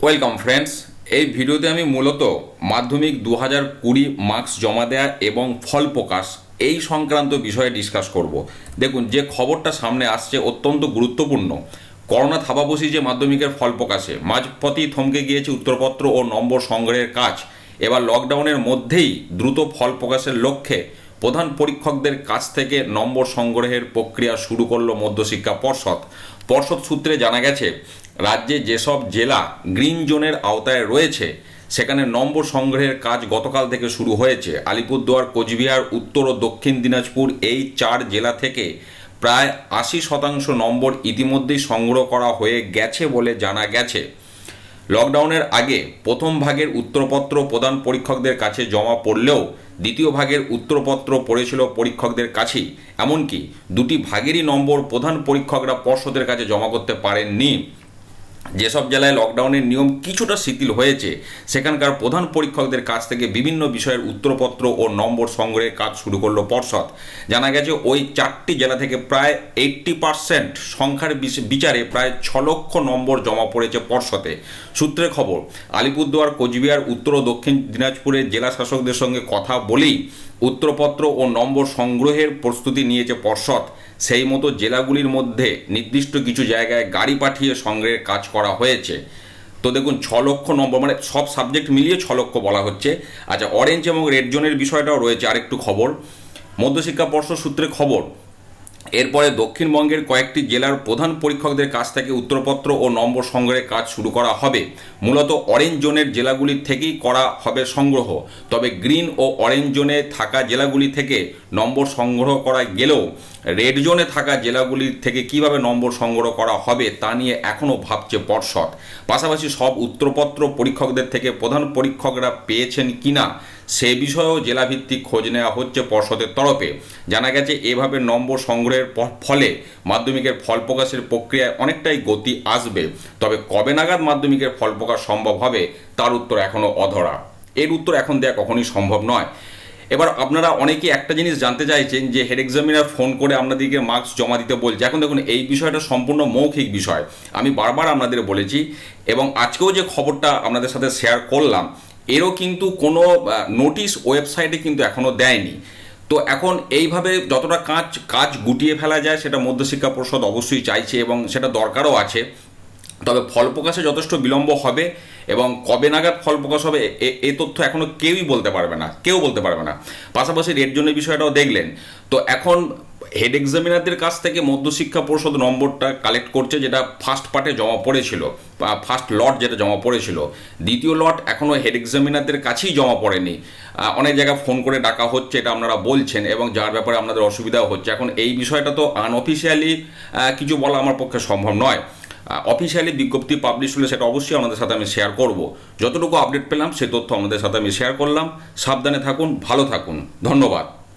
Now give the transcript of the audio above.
Welcome friends. এই ভিডিওতে আমি মূলত মাধ্যমিক 2020 মার্কস জমা দেয়া এবং ফল প্রকাশ এই সংক্রান্ত বিষয়ে ডিসকাস করব। দেখুন, যে খবরটা সামনে আসছে অত্যন্ত গুরুত্বপূর্ণ। করোনা থাবা বসিয়েছে মাধ্যমিকের ফল প্রকাশে, মাঝপথেই থমকে গিয়েছে উত্তরপত্র ও নম্বর সংগ্রহের কাজ। এবার লকডাউনের মধ্যেই দ্রুত ফল প্রকাশের লক্ষ্যে প্রধান পরীক্ষকদের কাছ থেকে নম্বর সংগ্রহের প্রক্রিয়া শুরু করল মধ্যশিক্ষা পর্ষদ সূত্রে জানা গেছে, রাজ্যে যেসব জেলা গ্রিন জোনের আওতায় রয়েছে সেখানে নম্বর সংগ্রহের কাজ গতকাল থেকে শুরু হয়েছে। আলিপুরদুয়ার, কোচবিহার, উত্তর ও দক্ষিণ দিনাজপুর এই 4 জেলা থেকে প্রায় 80% নম্বর ইতিমধ্যেই সংগ্রহ করা হয়ে গেছে বলে জানা গেছে। লকডাউনের আগে প্রথম ভাগের উত্তরপত্র প্রধান পরীক্ষকদের কাছে জমা পড়লেও দ্বিতীয় ভাগের উত্তরপত্র পড়েছিল পরীক্ষকদের কাছেই। এমনকি দুটি ভাগেরই নম্বর প্রধান পরীক্ষকরা পর্ষদের কাছে জমা করতে পারেননি। যেসব জেলায় লকডাউনের নিয়ম কিছুটা শিথিল হয়েছে সেখানকার প্রধান পরীক্ষকদের কাছ থেকে বিভিন্ন বিষয়ের উত্তরপত্র ও নম্বর সংগ্রহের কাজ শুরু করলো পর্ষদ। জানা গেছে ওই 4টি জেলা থেকে প্রায় 80% সংখ্যার বিচারে প্রায় 6 লক্ষ নম্বর জমা পড়েছে পর্ষদে। সূত্রের খবর, আলিপুরদুয়ার, কোচবিহার, উত্তর ও দক্ষিণ দিনাজপুরের জেলা শাসকদের সঙ্গে কথা বলেই উত্তরপত্র ও নম্বর সংগ্রহের প্রস্তুতি নিয়েছে পর্ষদ। সেই মতো জেলাগুলির মধ্যে নির্দিষ্ট কিছু জায়গায় গাড়ি পাঠিয়ে সংগ্রহের কাজ করা হয়েছে। তো দেখুন, 6 লক্ষ নম্বর মানে সব সাবজেক্ট মিলিয়ে 6 লক্ষ বলা হচ্ছে। আচ্ছা, অরেঞ্জ এবং রেড জোনের বিষয়টাও রয়েছে। আরেকটু খবর, মধ্যশিক্ষা পর্ষদ সূত্রে খবর, এরপরে দক্ষিণবঙ্গের কয়েকটি জেলার প্রধান পরীক্ষকদের কাছ থেকে উত্তরপত্র ও নম্বর সংগ্রহের কাজ শুরু করা হবে। মূলত অরেঞ্জ জোনের জেলাগুলির থেকেই করা হবে সংগ্রহ। তবে গ্রিন ও অরেঞ্জ জোনে থাকা জেলাগুলি থেকে নম্বর সংগ্রহ করা গেলেও রেড জোনে থাকা জেলাগুলির থেকে কিভাবে নম্বর সংগ্রহ করা হবে তা নিয়ে এখনও ভাবছে পর্ষদ। পাশাপাশি সব উত্তরপত্র পরীক্ষকদের থেকে প্রধান পরীক্ষকরা পেয়েছেন কিনা সে বিষয়েও জেলাভিত্তিক খোঁজ নেওয়া হচ্ছে পর্ষদের তরফে। জানা গেছে এভাবে নম্বর সংগ্রহের ফলে মাধ্যমিকের ফল প্রকাশের প্রক্রিয়ায় অনেকটাই গতি আসবে। তবে কবে নাগাদ মাধ্যমিকের ফল প্রকাশ সম্ভব হবে তার উত্তর এখনও অধরা। এর উত্তর এখন দেওয়া কখনোই সম্ভব নয়। এবার আপনারা অনেকেই একটা জিনিস জানতে চাইছেন যে হেড এক্সামিনার ফোন করে আপনাদেরকে মার্কস জমা দিতে বলছে। এখন দেখুন, এই বিষয়টা সম্পূর্ণ মৌখিক বিষয়, আমি বারবার আপনাদের বলেছি এবং আজকেও যে খবরটা আপনাদের সাথে শেয়ার করলাম এরও কিন্তু কোনো নোটিশ ওয়েবসাইটে কিন্তু এখনও দেয়নি। তো এখন এইভাবে যতটা কাজ গুটিয়ে ফেলা যায় সেটা মধ্যশিক্ষা পর্ষদ অবশ্যই চাইছে এবং সেটা দরকারও আছে। তবে ফল প্রকাশে যথেষ্ট বিলম্ব হবে এবং কবে নাগাদ ফল প্রকাশ হবে এ তথ্য এখনও কেউ বলতে পারবে না। পাশাপাশি রেড জোনের বিষয়টাও দেখলেন। তো এখন হেড এক্সামিনারদের কাছ থেকে মধ্যশিক্ষা পর্ষদ নম্বরটা কালেক্ট করছে, যেটা ফার্স্ট পার্টে জমা পড়েছিল, ফার্স্ট লট যেটা জমা পড়েছিল। দ্বিতীয় লট এখনও হেড এক্সামিনারদের কাছেই জমা পড়েনি। অনেক জায়গায় ফোন করে ডাকা হচ্ছে, এটা আপনারা বলছেন এবং যার ব্যাপারে আপনাদের অসুবিধাও হচ্ছে। এখন এই বিষয়টা তো আনঅফিসিয়ালি কিছু বলা আমার পক্ষে সম্ভব নয়। অফিসিয়ালি বিজ্ঞপ্তি পাবলিশ হলে সেটা অবশ্যই আপনাদের সাথে আমি শেয়ার করব। যতটুকু আপডেট পেলাম সে তথ্য আপনাদের সাথে আমি শেয়ার করলাম। সাবধানে থাকুন, ভালো থাকুন, ধন্যবাদ।